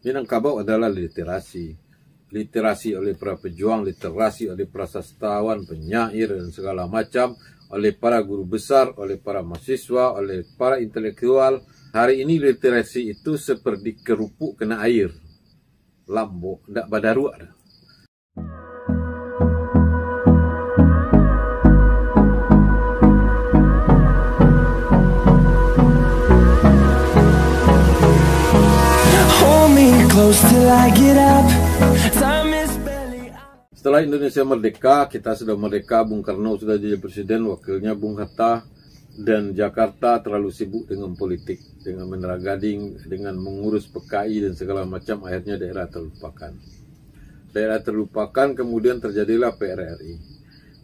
Minangkabau adalah literasi. Literasi oleh para pejuang, literasi oleh para sastrawan, penyair, dan segala macam, oleh para guru besar, oleh para mahasiswa, oleh para intelektual. Hari ini literasi itu seperti kerupuk kena air. Lambo, ndak badaru ada. Setelah Indonesia merdeka, kita sudah merdeka, Bung Karno sudah jadi presiden, wakilnya Bung Hatta, dan Jakarta terlalu sibuk dengan politik, dengan Menara Gading, dengan mengurus PKI dan segala macam, akhirnya daerah terlupakan. Daerah terlupakan, kemudian terjadilah PRRI.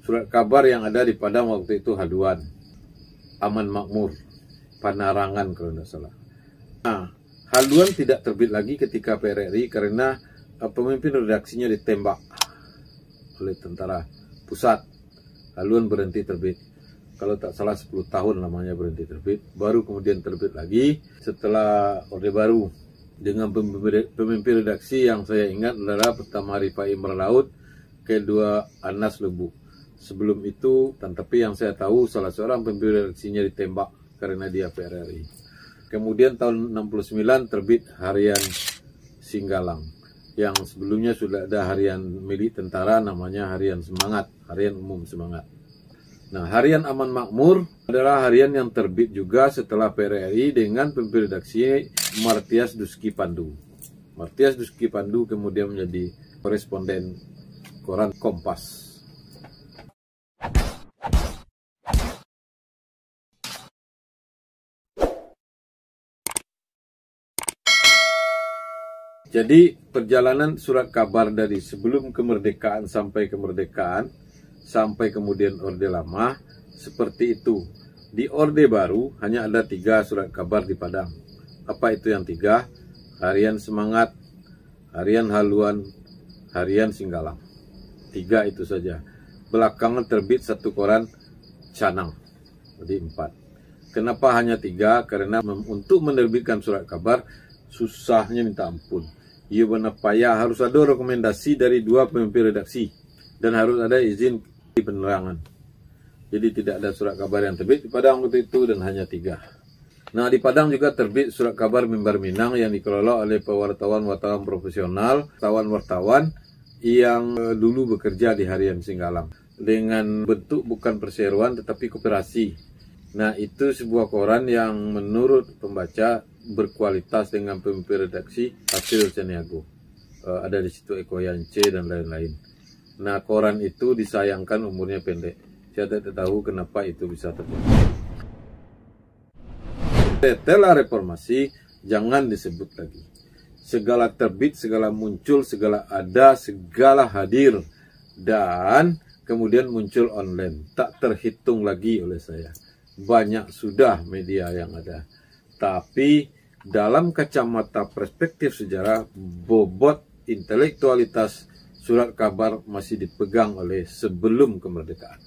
Surat kabar yang ada di Padang waktu itu haluan, aman makmur, Panarangan kalau tidak salah. Nah, haluan tidak terbit lagi ketika PRRI karena pemimpin redaksinya ditembak oleh tentara pusat. Haluan berhenti terbit. Kalau tak salah 10 tahun lamanya berhenti terbit. Baru kemudian terbit lagi setelah Orde Baru. Dengan pemimpin redaksi yang saya ingat adalah pertama Rifai Merlaut, kedua Anas Lebu. Sebelum itu, tapi yang saya tahu salah seorang pemimpin redaksinya ditembak karena dia PRRI. Kemudian tahun 69 terbit harian Singgalang. Yang sebelumnya sudah ada harian milik tentara namanya Harian Semangat, Harian Umum Semangat. Nah, Harian Aman Makmur adalah harian yang terbit juga setelah PRRI dengan pemimpin redaksi Martias Duski Pandu. Martias Duski Pandu kemudian menjadi koresponden koran Kompas. Jadi perjalanan surat kabar dari sebelum kemerdekaan sampai kemerdekaan, sampai kemudian Orde Lama, seperti itu. Di Orde Baru hanya ada 3 surat kabar di Padang. Apa itu yang 3? Harian Semangat, Harian Haluan, Harian Singgalang. 3 itu saja. Belakangan terbit 1 koran Canang, jadi 4. Kenapa hanya 3? Karena untuk menerbitkan surat kabar susahnya minta ampun. Ia benar payah, harus ada rekomendasi dari 2 pemimpin redaksi dan harus ada izin di penerangan. Jadi tidak ada surat kabar yang terbit di Padang waktu itu dan hanya 3. Nah, di Padang juga terbit surat kabar Mimbar Minang yang dikelola oleh wartawan-wartawan profesional, wartawan-wartawan yang dulu bekerja di Harian Singgalang dengan bentuk bukan perseroan tetapi koperasi. Nah, itu sebuah koran yang menurut pembaca berkualitas dengan pemimpin redaksi Hasil Caniago. Ada di situ Eko Yance dan lain-lain. Nah, koran itu disayangkan umurnya pendek. Saya tidak tahu kenapa itu bisa terjadi. Setelah reformasi, jangan disebut lagi. Segala terbit, segala muncul, segala ada, segala hadir. Dan kemudian muncul online. Tak terhitung lagi oleh saya. Banyak sudah media yang ada. Tapi dalam kacamata perspektif sejarah, bobot intelektualitas surat kabar masih dipegang oleh sebelum kemerdekaan.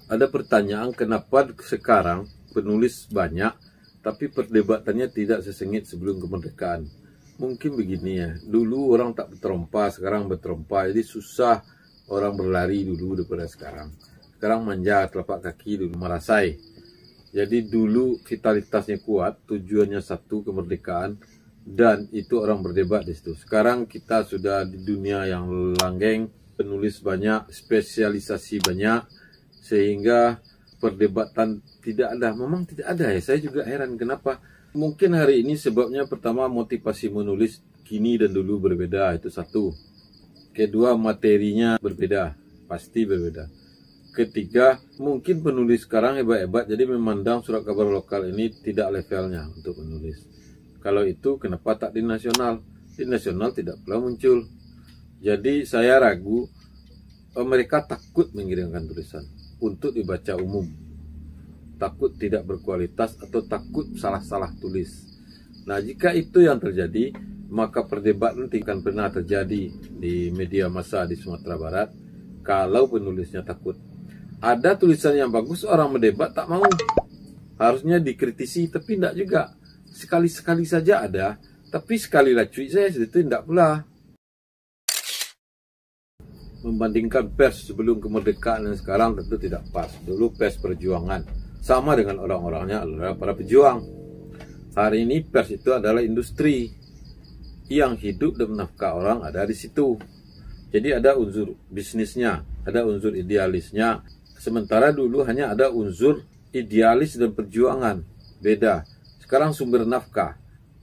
Ada pertanyaan kenapa sekarang penulis banyak, tapi perdebatannya tidak sesengit sebelum kemerdekaan. Mungkin begini ya, dulu orang tak berterompa, sekarang berterompa, jadi susah orang berlari dulu daripada sekarang. Sekarang manja telapak kaki dulu merasai. Jadi dulu vitalitasnya kuat, tujuannya satu kemerdekaan, dan itu orang berdebat di situ. Sekarang kita sudah di dunia yang langgeng, penulis banyak, spesialisasi banyak, sehingga perdebatan tidak ada. Memang tidak ada ya, saya juga heran kenapa. Mungkin hari ini sebabnya pertama motivasi menulis kini dan dulu berbeda, itu satu. Kedua, materinya berbeda, pasti berbeda. Ketiga, mungkin penulis sekarang hebat-hebat, jadi memandang surat kabar lokal ini tidak levelnya untuk menulis. Kalau itu, kenapa tak di nasional? Di nasional tidak pula muncul. Jadi saya ragu, mereka takut mengirimkan tulisan untuk dibaca umum. Takut tidak berkualitas atau takut salah-salah tulis. Nah, jika itu yang terjadi, maka perdebatan tidak akan pernah terjadi di media massa di Sumatera Barat kalau penulisnya takut. Ada tulisan yang bagus, orang mendebat tak mau. Harusnya dikritisi, tapi tidak juga. Sekali-sekali saja ada, tapi sekali lah cuy saya itu tidak pula. Membandingkan pers sebelum kemerdekaan dan sekarang tentu tidak pas. Dulu pers perjuangan, sama dengan orang-orangnya adalah para pejuang. Hari ini pers itu adalah industri yang hidup dan menafkah orang ada di situ. Jadi ada unsur bisnisnya, ada unsur idealisnya. Sementara dulu hanya ada unsur idealis dan perjuangan. Beda. Sekarang sumber nafkah.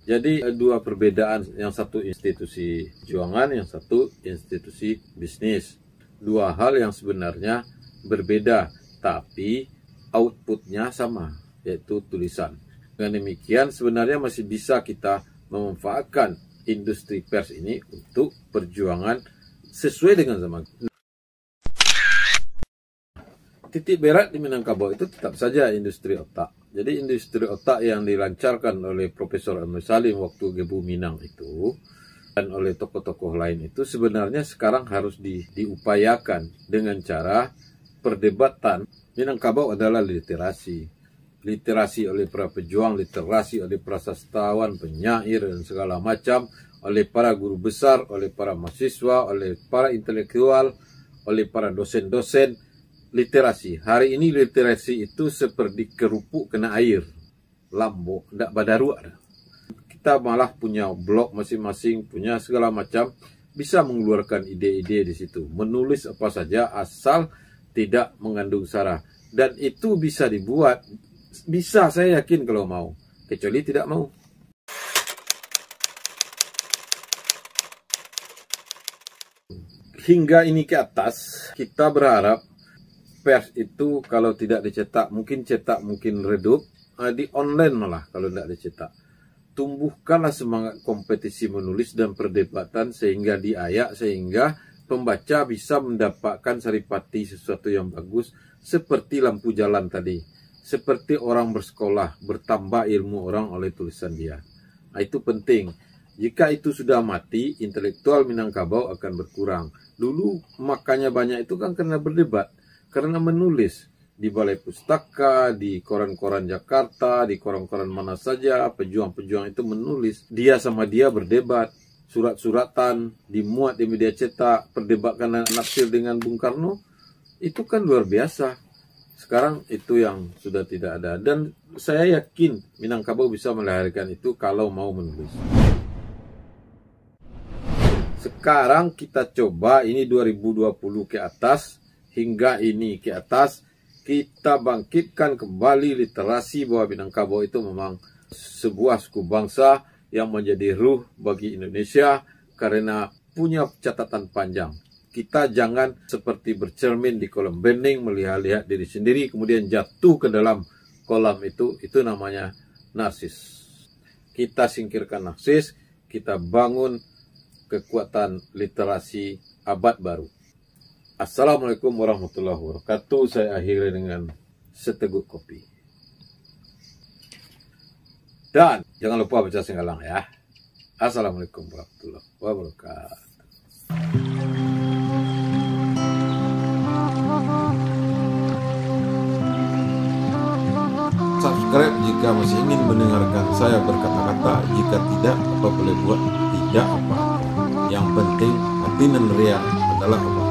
Jadi dua perbedaan, yang satu institusi perjuangan, yang satu institusi bisnis. Dua hal yang sebenarnya berbeda, tapi outputnya sama, yaitu tulisan. Dengan demikian sebenarnya masih bisa kita memanfaatkan industri pers ini untuk perjuangan sesuai dengan zaman. Titik berat di Minangkabau itu tetap saja industri otak. Jadi industri otak yang dilancarkan oleh Profesor Ahmad Salim waktu Gebu Minang itu dan oleh tokoh-tokoh lain itu sebenarnya sekarang harus diupayakan dengan cara perdebatan. Minangkabau adalah literasi. Literasi oleh para pejuang, literasi oleh para sastrawan, penyair dan segala macam, oleh para guru besar, oleh para mahasiswa, oleh para intelektual, oleh para dosen-dosen. Literasi. Hari ini literasi itu seperti kerupuk kena air. Lambo, tidak badaru ada. Kita malah punya blog masing-masing, punya segala macam. Bisa mengeluarkan ide-ide di situ. Menulis apa saja asal tidak mengandung sara. Dan itu bisa dibuat. Bisa, saya yakin kalau mau. Kecuali tidak mau. Hingga ini ke atas, kita berharap pers itu kalau tidak dicetak, mungkin redup, di online malah kalau tidak dicetak. Tumbuhkanlah semangat kompetisi menulis dan perdebatan sehingga diayak, sehingga pembaca bisa mendapatkan saripati sesuatu yang bagus, seperti lampu jalan tadi. Seperti orang bersekolah, bertambah ilmu orang oleh tulisan dia. Nah, itu penting. Jika itu sudah mati, intelektual Minangkabau akan berkurang. Dulu makanya banyak itu kan karena berdebat. Karena menulis di balai pustaka, di koran-koran Jakarta, di koran-koran mana saja, pejuang-pejuang itu menulis. Dia sama dia berdebat, surat-suratan, dimuat di media cetak, perdebatkan naksir dengan Bung Karno. Itu kan luar biasa. Sekarang itu yang sudah tidak ada. Dan saya yakin Minangkabau bisa melahirkan itu kalau mau menulis. Sekarang kita coba, ini 2020 ke atas, hingga ini ke atas, kita bangkitkan kembali literasi bahwa Minangkabau itu memang sebuah suku bangsa yang menjadi ruh bagi Indonesia karena punya catatan panjang. Kita jangan seperti bercermin di kolam bening, melihat-lihat diri sendiri, kemudian jatuh ke dalam kolam itu namanya narsis. Kita singkirkan narsis, kita bangun kekuatan literasi abad baru. Assalamualaikum warahmatullahi wabarakatuh. Saya akhiri dengan seteguk kopi. Dan jangan lupa baca Singgalang ya. Assalamualaikum warahmatullahi wabarakatuh. Subscribe jika masih ingin mendengarkan saya berkata-kata. Jika tidak, apa boleh buat? Tidak apa. Yang penting hati dan riak adalah apa?